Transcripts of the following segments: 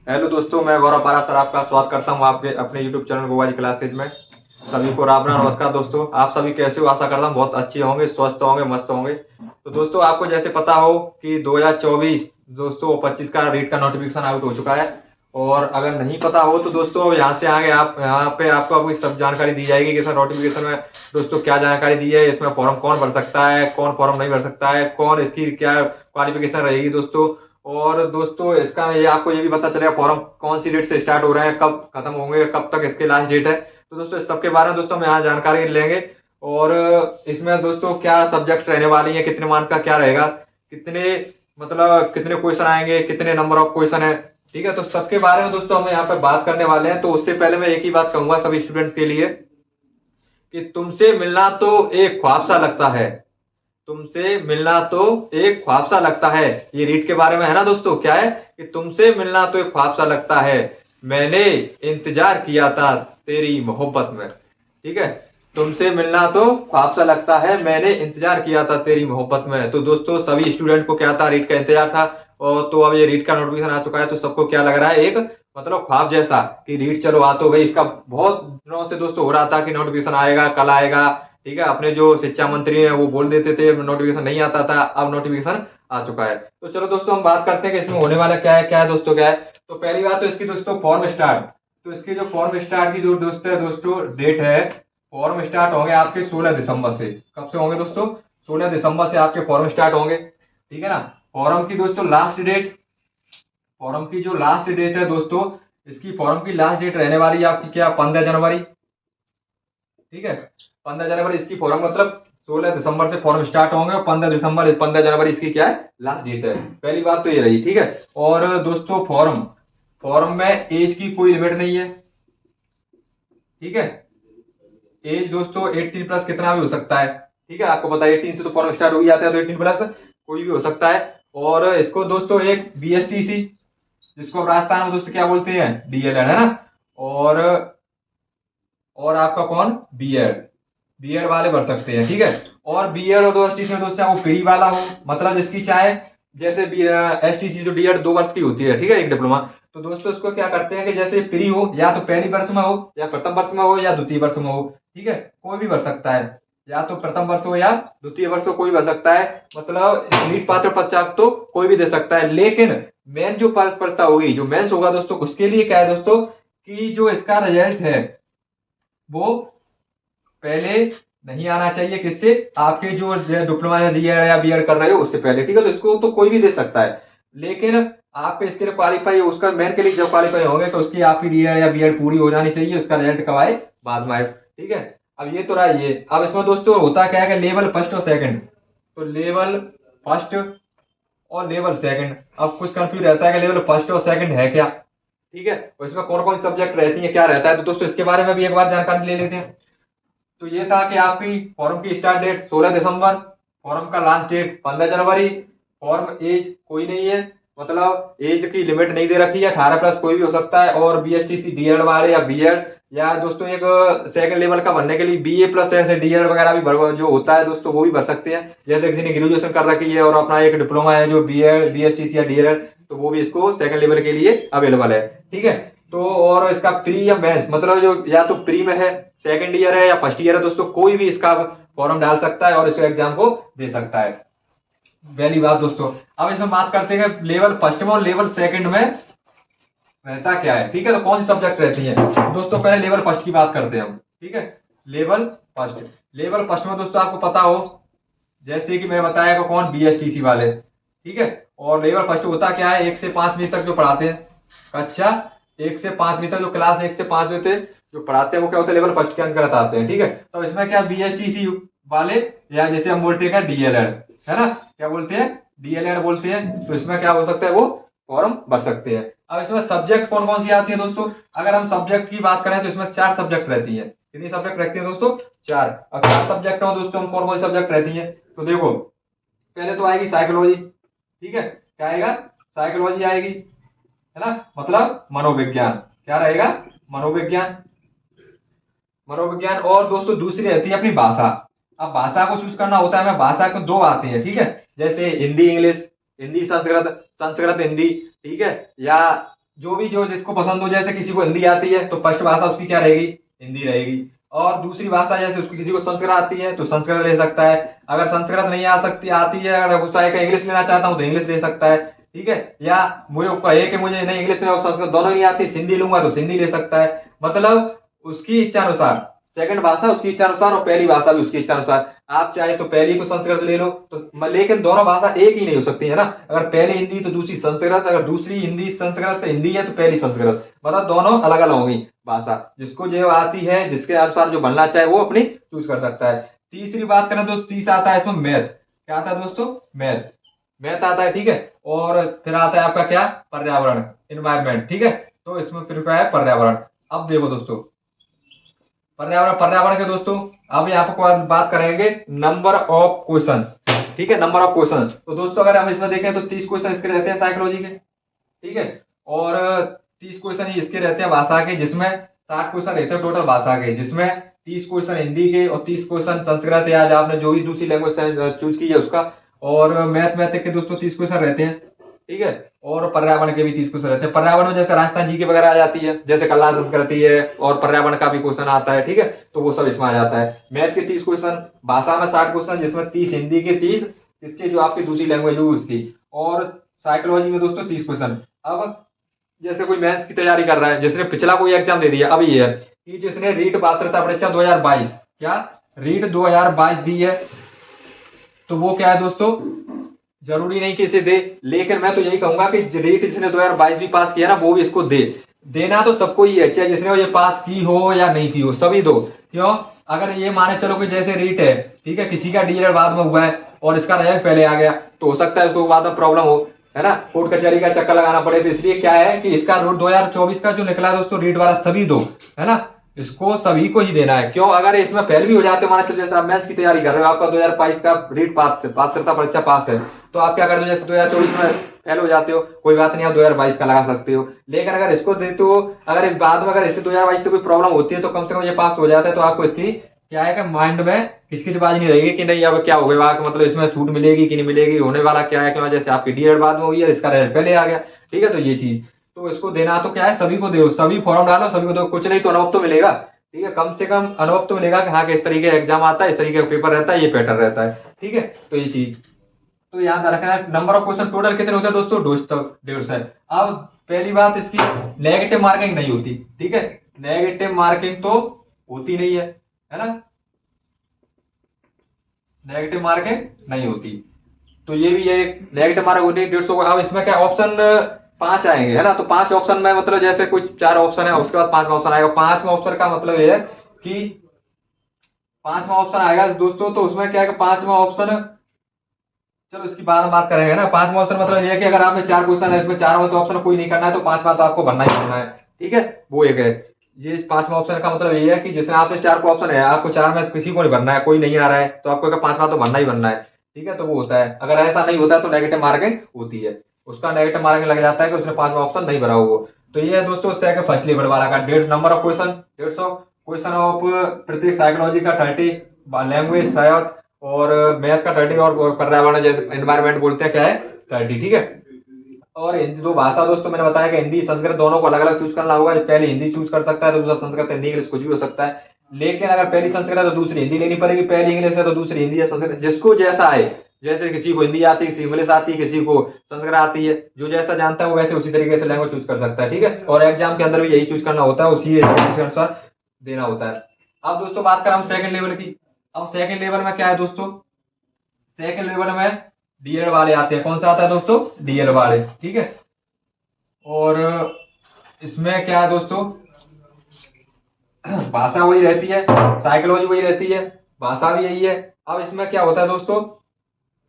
Hello दोस्तों, मैं गौरव पारा सर आपका स्वागत करता हूं आपके अपने यूट्यूब चैनल गोवा जी क्लासेज में। सभी को राम राम नमस्कार दोस्तों। आप सभी कैसे हो? आशा करता हूं बहुत अच्छे होंगे, स्वस्थ होंगे, मस्त होंगे। तो दोस्तों, आपको जैसे पता हो कि 2024 दोस्तों 25 का रीट का नोटिफिकेशन आउट हो चुका है। और अगर नहीं पता हो तो दोस्तों यहाँ से आगे आप यहाँ पे आपको सब जानकारी दी जाएगी कि सर नोटिफिकेशन में दोस्तों क्या जानकारी दी है, इसमें फॉर्म कौन भर सकता है, कौन फॉर्म नहीं भर सकता है, कौन इसकी क्या क्वालिफिकेशन रहेगी दोस्तों। और दोस्तों इसका ये आपको ये भी पता चलेगा फॉर्म कौन सी डेट से स्टार्ट हो रहे हैं, कब खत्म होंगे, कब तक इसके लास्ट डेट है। तो दोस्तों इस सबके बारे में दोस्तों हम यहाँ जानकारी लेंगे। और इसमें दोस्तों क्या सब्जेक्ट रहने वाली है, कितने मार्क्स का क्या रहेगा, कितने मतलब कितने क्वेश्चन आएंगे, कितने नंबर ऑफ क्वेश्चन है, ठीक है। तो सबके बारे में दोस्तों हम यहाँ पे बात करने वाले हैं। तो उससे पहले मैं एक ही बात कहूंगा सभी स्टूडेंट्स के लिए कि तुमसे मिलना तो एक ख्वाब सा लगता है, तुमसे मिलना तो एक ख्वाब सा लगता है। ये रीड के बारे में है ना दोस्तों, क्या है कि तुमसे मिलना तो एक ख्वाब सा लगता है, मैंने इंतजार किया था तेरी मोहब्बत में। ठीक है, तुमसे मिलना तो ख्वाब सा लगता है, मैंने इंतजार किया था तेरी मोहब्बत में। तो दोस्तों सभी स्टूडेंट को क्या था, रीड का इंतजार था। और तो अब ये रीड का नोटिफिकेशन आ चुका है, तो सबको क्या लग रहा है, एक मतलब ख्वाब जैसा कि रीड चलो आ तो गई। इसका बहुत दिनों से दोस्तों हो रहा था कि नोटिफिकेशन आएगा, कल आएगा। ठीक है, अपने जो शिक्षा मंत्री हैं वो बोल देते थे नोटिफिकेशन नहीं आता था, अब नोटिफिकेशन आ चुका है। तो चलो दोस्तों हम बात करते हैं कि इसमें होने वाला क्या है दोस्तों, क्या है। तो पहली बात तो इसकी दोस्तों फॉर्म स्टार्ट। तो इसकी जो फॉर्म स्टार्ट की जो दोस्तों डेट है, फॉर्म स्टार्ट होंगे आपके 16 दिसंबर से। कब से होंगे दोस्तों? 16 दिसंबर से आपके फॉर्म स्टार्ट होंगे, ठीक है ना। फॉर्म की दोस्तों लास्ट डेट, फॉर्म की जो लास्ट डेट है दोस्तों, इसकी फॉर्म की लास्ट डेट रहने वाली है आपकी क्या, 15 जनवरी। ठीक है, 15 जनवरी इसकी फॉर्म मतलब 16 दिसंबर से फॉर्म स्टार्ट होंगे और 15 जनवरी इसकी क्या है, लास्ट डेट है। पहली बात तो ये रही, ठीक है। और दोस्तों फॉर्म फॉर्म में एज की कोई लिमिट नहीं है, ठीक है। एज दोस्तों 18 प्लस कितना भी हो सकता है, ठीक है। आपको पता है 18 से तो फॉर्म स्टार्ट हो ही जाता है, तो 18 प्लस कोई भी हो सकता है। और इसको दोस्तों एक बीएसटीसी, जिसको अब राजस्थान में दोस्तों क्या बोलते हैं, डीएलएड, है ना। और आपका कौन, बीएड, बीएड वाले भर सकते हैं, ठीक है। और बीएड और 2 एसटीसी में दोस्तों वो फ्री वाला हो, मतलब जिसकी चाहे जैसे एसटीसी जो डीएड 2 वर्ष की होती है, ठीक है, एक डिप्लोमा। तो दोस्तों इसको क्या करते हैं कि जैसे फ्री हो, या तो पहली वर्ष में हो, या प्रथम वर्ष में हो, या द्वितीय वर्ष में हो, ठीक है। कोई भी भर सकता है, या तो प्रथम वर्ष हो या द्वितीय वर्ष हो, कोई भर सकता है। मतलब नीट पात्र पश्चात तो कोई भी दे सकता है। लेकिन मेन जो परीक्षा होगी, जो मेंस होगा दोस्तों, उसके लिए क्या है दोस्तों कि जो इसका रिजल्ट है वो पहले नहीं आना चाहिए, किससे, आपके जो डिप्लोमा या बीएड कर रहे हो उससे पहले, ठीक है। तो इसको तो कोई भी दे सकता है, लेकिन आपके इसके लिए क्वालिफाई, उसका मेन के लिए जब क्वालिफाई होंगे तो उसकी आपकी डीएड या बीएड पूरी हो जानी चाहिए, उसका रिजल्ट कब आए, बाद में आए, ठीक है। अब ये तो रहा ये। अब इसमें दोस्तों होता क्या है कि लेवल फर्स्ट और सेकंड, तो लेवल फर्स्ट और लेवल सेकंड, अब कुछ कंफ्यूज रहता है कि लेवल फर्स्ट और सेकंड है क्या, ठीक है। और इसमें कौन कौन सी सब्जेक्ट रहती है, क्या रहता है, तो दोस्तों इसके बारे में भी एक बार जानकारी ले लेते हैं। तो ये था कि आपकी फॉर्म की स्टार्ट डेट 16 दिसंबर, फॉर्म का लास्ट डेट 15 जनवरी। फॉर्म एज कोई नहीं है, मतलब एज की लिमिट नहीं दे रखी है, 18 प्लस कोई भी हो सकता है। और बीएसटीसी डीएड वाले या बीएड, या दोस्तों एक सेकंड लेवल का भरने के लिए बीए प्लस ऐसे डीएड वगैरह भी जो होता है दोस्तों, वो भी भर सकते हैं। जैसे किसी ने ग्रेजुएशन कर रखी है और अपना एक डिप्लोमा है जो बीएड बीएसटीसी या डीएड, तो वो भी इसको सेकंड लेवल के लिए अवेलेबल है, ठीक है। तो और इसका प्री या मेंस, मतलब जो या तो प्री में है, सेकंड ईयर है, या फर्स्ट ईयर है दोस्तों, कोई भी इसका फॉर्म डाल सकता है और इस एग्जाम को दे सकता है। पहली बात दोस्तों, अब इसमें बात करते हैं लेवल फर्स्ट में और लेवल सेकंड में रहता क्या है, ठीक है। तो कौन सी सब्जेक्ट रहती है दोस्तों, पहले लेवल फर्स्ट की बात करते हैं हम, ठीक है। लेवल फर्स्ट, लेवल फर्स्ट में दोस्तों आपको पता हो, जैसे कि मैं बताया कि कौन, बीएसटीसी वाले, ठीक है। और लेवल फर्स्ट होता क्या है, 1 से 5वीं तक जो पढ़ाते हैं, कक्षा 1 से 5वीं तक, जो क्लास 1 से 5वीं थे जो पढ़ाते हैं, वो क्या होते हैं, लेवल फर्स्ट के अंतर्गत आते हैं, ठीक है। तो इसमें क्या, बीएसटीसी वाले, या जैसे हम बोलते हैं डीएलएड, है ना, क्या बोलते हैं, डीएलएड बोलते हैं। तो इसमें क्या हो सकता है, वो फॉर्म भर सकते हैं। अब इसमें सब्जेक्ट कौन कौन सी आती है दोस्तों, अगर हम सब्जेक्ट की बात करें तो इसमें 4 सब्जेक्ट रहती है। कितनी सब्जेक्ट रहती है दोस्तों, 4। अब 4 सब्जेक्ट में दोस्तों कौन कौन सी सब्जेक्ट रहती है, तो देखो पहले तो आएगी साइकोलॉजी, ठीक है। क्या आएगा, साइकोलॉजी आएगी, है ना, मतलब मनोविज्ञान। क्या रहेगा, मनोविज्ञान, मनोविज्ञान। और दोस्तों दूसरी रहती है अपनी भाषा। अब भाषा को चूज करना होता है, हमें भाषा को 2 आती है, ठीक है। जैसे हिंदी इंग्लिश, हिंदी संस्कृत, संस्कृत हिंदी, ठीक है, या जो भी जो जिसको पसंद हो, जैसे किसी को हिंदी आती है तो फर्स्ट भाषा उसकी क्या रहेगी, हिंदी रहेगी। और दूसरी भाषा जैसे उसकी किसी को संस्कृत आती है तो संस्कृत ले सकता है। अगर संस्कृत नहीं आ सकती आती है, अगर उसका एक इंग्लिश लेना चाहता हूँ तो इंग्लिश ले सकता है, ठीक है। या मुझे कहे कि मुझे नहीं इंग्लिश नहीं और संस्कृत दोनों नहीं आती, सिंधी लूंगा तो सिंधी ले सकता है। मतलब उसकी इच्छा अनुसार, सेकंड भाषा उसकी इच्छा अनुसार और पहली भाषा भी उसकी इच्छा अनुसार। आप चाहे तो पहली को संस्कृत ले लो तो, लेकिन दोनों भाषा एक ही नहीं हो सकती है ना। अगर पहली हिंदी तो दूसरी संस्कृत, अगर दूसरी हिंदी संस्कृत तो हिंदी है तो पहली संस्कृत, मतलब दोनों अलग अलग होगी भाषा। जिसको जो आती है, जिसके अनुसार जो बनना चाहे वो अपनी चूज कर सकता है। तीसरी बात करें दोस्तों, तीसरा आता है इसमें मैथ। क्या आता है दोस्तों, मैथ। मैथ आता है, ठीक है। और फिर आता है आपका क्या, पर्यावरण, इन्वायरमेंट, ठीक है। तो इसमें फिर क्या है, पर्यावरण। अब देखो दोस्तों, पर्यावरण के दोस्तों, अब यहाँ पर बात करेंगे नंबर ऑफ क्वेश्चन, ठीक है, नंबर ऑफ क्वेश्चन। तो दोस्तों अगर हम इसमें देखें तो 30 क्वेश्चन इसके रहते हैं साइकोलॉजी के, ठीक है। और 30 क्वेश्चन इसके रहते हैं भाषा के, जिसमें 60 क्वेश्चन रहते हैं टोटल भाषा के, जिसमें 30 क्वेश्चन हिंदी के और 30 क्वेश्चन संस्कृत या आपने जो भी दूसरी लैंग्वेज चूज की है उसका। और मैथमेटिक्स के दोस्तों 30 क्वेश्चन रहते हैं, ठीक है। और पर्यावरण के भी 30 क्वेश्चन रहते हैं। पर्यावरण में जैसे राजस्थान जी के वगैरह आ जाती है, जैसे कला संस्कृति है और पर्यावरण का भी क्वेश्चन आता है, ठीक है। तो वो सब इसमें आ जाता है। मैथ के 30 क्वेश्चन, भाषा में 60 क्वेश्चन, जिसमें 30 हिंदी के, 30 इसके जो आपकी दूसरी लैंग्वेज हो उसकी। और साइकोलॉजी में दोस्तों 30 क्वेश्चन। अब जैसे कोई मेंस की तैयारी कर रहा है, जिसने पिछला कोई एग्जाम दे दिया, अब ये है कि जिसने रीट पात्रता परीक्षा 2022, क्या रीट 2022 दी है, तो वो क्या है दोस्तों, जरूरी नहीं कि इसे दे, लेकिन मैं तो यही कहूंगा कि रीट जिसने 2022 भी पास किया ना वो भी इसको दे। देना तो सबको ही है, चाहे जिसने ये पास की हो या नहीं की हो, सभी दो। क्यों, अगर ये माने चलो कि जैसे रीट है, ठीक है, किसी का डीएलएड बाद में हुआ है और इसका रिजल्ट पहले आ गया, तो हो सकता है उसको बाद में प्रॉब्लम हो, है ना, कोर्ट कचहरी का चक्कर लगाना पड़े। तो इसलिए क्या है कि इसका रूट 2024 का जो निकला दोस्तों रीट वाला सभी दो, है ना, इसको सभी को ही देना है। क्यों, अगर इसमें फेल भी हो जाते हो, माना चलो जैसे आप मैथ्स की तैयारी कर रहे हो, आपका 2022 का रीट पात्रता परीक्षा पास है, तो आप क्या करते हो, जैसे 2024 में फेल हो जाते हो, कोई बात नहीं, आप 2022 का लगा सकते हो। लेकिन अगर इसको देते हो, अगर बाद में अगर इससे 2022 से कोई प्रॉब्लम होती है तो कम से कम ये पास हो जाता है, तो आपको इसकी क्या है कि माइंड में हिचकिचबाजी नहीं रहेगी कि नहीं अब क्या हो गया, मतलब इसमें छूट मिलेगी कि नहीं मिलेगी, होने वाला क्या है कि जैसे आपकी डीएड बाद में हुई है, इसका रिजल्ट पहले आ गया, ठीक है। तो ये चीज तो इसको देना तो क्या है, सभी को दो, सभी फॉर्म डालो, सभी को दो, कुछ नहीं तो अनुभव तो मिलेगा, ठीक है, कम से कम अनुभव तो मिलेगा कि हाँ कि इस तरीके का एग्जाम आता है, इस तरीके का पेपर रहता है, ये पैटर्न रहता है, ठीक है। तो ये चीज तो याद रखना है। नंबर ऑफ क्वेश्चन टोटल कितने होते हैं दोस्तों, 150। अब पहली बात इसकी नेगेटिव मार्किंग नहीं होती, ठीक है, नेगेटिव मार्किंग तो होती नहीं है ना, नेगेटिव मार्किंग नहीं होती। तो ये भी एक नेगेटिव मार्क होती है 150 को। अब इसमें क्या ऑप्शन 5 आएंगे, है ना, तो 5 ऑप्शन में मतलब जैसे कुछ 4 ऑप्शन है, उसके बाद 5वां ऑप्शन आएगा। 5वां ऑप्शन का मतलब ये है कि 5वां ऑप्शन आएगा दोस्तों, तो उसमें क्या है कि 5वां ऑप्शन, चलो इसकी बाद में बात करेंगे ना। 5वां ऑप्शन मतलब ये है कि अगर आपने 4 क्वेश्चन है, इसमें 4 में तो ऑप्शन कोई नहीं करना है, तो 5वां तो आपको भरना ही भरना है, ठीक है, वो एक है। ये 5वां ऑप्शन का मतलब ये है कि जिसमें आपने 4 को ऑप्शन है, आपको 4 में किसी को नहीं भरना है, कोई नहीं आ रहा है, तो आपको 5वां तो भरना ही भरना है, ठीक है। तो वो होता है, अगर ऐसा नहीं होता है तो नेगेटिव मार्किंग होती है, उसका नेगेटिव मार्किंग लग जाता है कि उसने 5वां ऑप्शन नहीं भरा हो। तो ये है दोस्तों उससे आगे फर्स्ट लेवल वाला का 150 number of question, 150 question of प्रत्येक साइकोलॉजी का 30, लैंग्वेज शायद और मैथ का 30 और पर्यावरण जैसे एनवायरमेंट बोलते हैं क्या है 30, ठीक है। और हिंदी दो भाषा दोस्तों मैंने बताया कि हिंदी संस्कृत दोनों को अलग अलग चूज करना होगा। पहले हिंदी चूज कर सकता है तो दूसरा संस्कृत, हिंदी इंग्लिश कुछ भी हो सकता है। लेकिन अगर पहली संस्कृत है तो दूसरी हिंदी लेनी पड़ेगी, पहली इंग्लिश है तो दूसरी हिंदी या संस्कृत, जिसको जैसा आए, जैसे किसी को हिंदी आती है, किसी इंग्लिश आती है, किसी को संस्कृत आती है, जो जैसा जानता है वो वैसे उसी तरीके से लैंग्वेज चूज कर सकता है, ठीक है। और एग्जाम के अंदर भी यही चूज करना होता है, उसी के अनुसार देना होता है। अब दोस्तों बात करें हम सेकंड लेवल की। अब सेकंड लेवल में क्या है दोस्तों, सेकंड लेवल में डीएल वाले आते हैं। कौन सा आता है दोस्तों, डीएल वाले, ठीक है। और इसमें क्या है दोस्तों, भाषा वही रहती है, साइकोलॉजी वही रहती है, भाषा भी यही है। अब इसमें क्या होता है दोस्तों,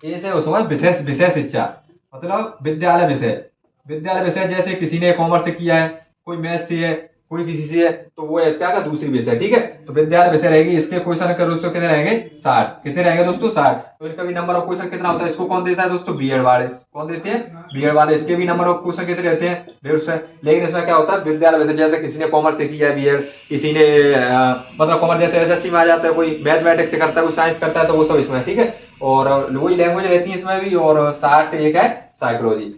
ये से उसमें विशेष विशेष शिक्षा, मतलब विद्यालय विषय, विद्यालय विषय जैसे किसी ने कॉमर्स से किया है, कोई मैथ से है, कोई किसी से है, तो वो इसका का दूसरी विषय, ठीक है। तो विद्यालय विषय रहेगी, इसके क्वेश्चन के दोस्तों कितने रहेंगे 60, कितने रहेंगे दोस्तों 60। तो इनका भी नंबर ऑफ क्वेश्चन कितना होता है, इसको कौन देता है दोस्तों, बीएड वाले, कौन देते हैं, बीएड वाले। इसके भी नंबर ऑफ क्वेश्चन कितने रहते हैं 150। लेकिन इसमें क्या होता है विद्यालय विषय, जैसे किसी ने कॉमर्स से किया है बीएड, किसी ने मतलब कॉमर्स जैसे एसएससी में आ जाता है, कोई मैथमेटिक्स से करता है, कोई साइंस करता है, तो वो सब इसमें, ठीक है। और वही लैंग्वेज रहती है इसमें भी, और 60 एक है साइकोलॉजी।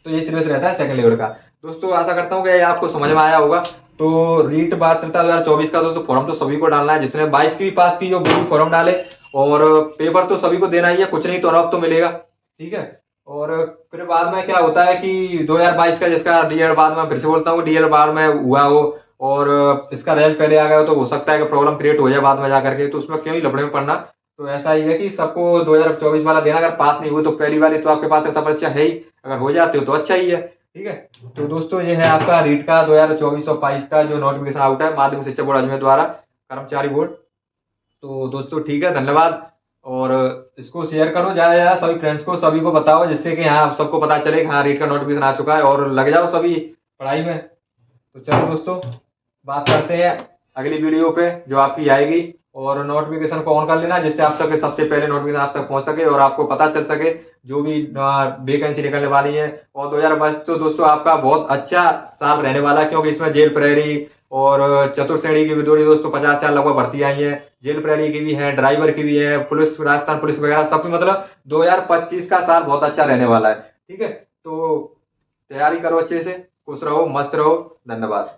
तो ये सिलेबस रहता है सेकंड लेवल का। दोस्तों आशा करता हूँ कि आपको समझ में आया होगा। तो रीट पात्रता 2024 का दोस्तों फॉर्म तो सभी को डालना है, जिसने 22 की भी पास की हो वो भी फॉर्म डाले, और पेपर तो सभी को देना ही है, कुछ नहीं तो रफ तो मिलेगा। ठीक है। और फिर बाद में क्या होता है कि 2022 का जिसका डीएल बाद में फिर से बोलता हूँ, डीएल बाद में हुआ हो और इसका रिजल्ट पहले आ गया हो, तो हो सकता है कि प्रॉब्लम क्रिएट हो जाए बाद में जाकर के, तो उसमें क्यों ही लफड़े में पड़ना। तो ऐसा ही है कि सबको 2024 वाला देना, अगर पास नहीं हुए तो पहली वाली तो आपके पास परीक्षा है ही, अगर हो जाते हो तो अच्छा ही है। ठीक है। तो दोस्तों ये है आपका रीट का 2024 और 22 का जो नोटिफिकेशन आउट है माध्यमिक शिक्षा बोर्ड अजमेर द्वारा, कर्मचारी बोर्ड। तो दोस्तों ठीक है, धन्यवाद। और इसको शेयर करो ज्यादा से ज्यादा, सभी फ्रेंड्स को सभी को बताओ, जिससे कि हाँ सबको पता चले कि हाँ रीट का नोटिफिकेशन आ चुका है, और लग जाओ सभी पढ़ाई में। तो चलो दोस्तों, बात करते हैं अगली वीडियो पे जो आपकी आएगी, और नोटिफिकेशन को ऑन कर लेना, जिससे आप तक सबसे पहले नोटिफिकेशन आप तक पहुंच सके और आपको पता चल सके जो भी वैकेंसी निकलने वाली है। और 2022 तो दोस्तों आपका बहुत अच्छा साल रहने वाला है, क्योंकि इसमें जेल प्रहरी और चतुर्थ श्रेणी की भी दोस्तों 50,000 लगभग भर्ती आई है, जेल प्रहरी की भी है, ड्राइवर की भी है, पुलिस राजस्थान पुलिस वगैरह सब, मतलब 2025 का साल बहुत अच्छा रहने वाला है। ठीक है। तो तैयारी करो अच्छे से, खुश रहो, मस्त रहो, धन्यवाद।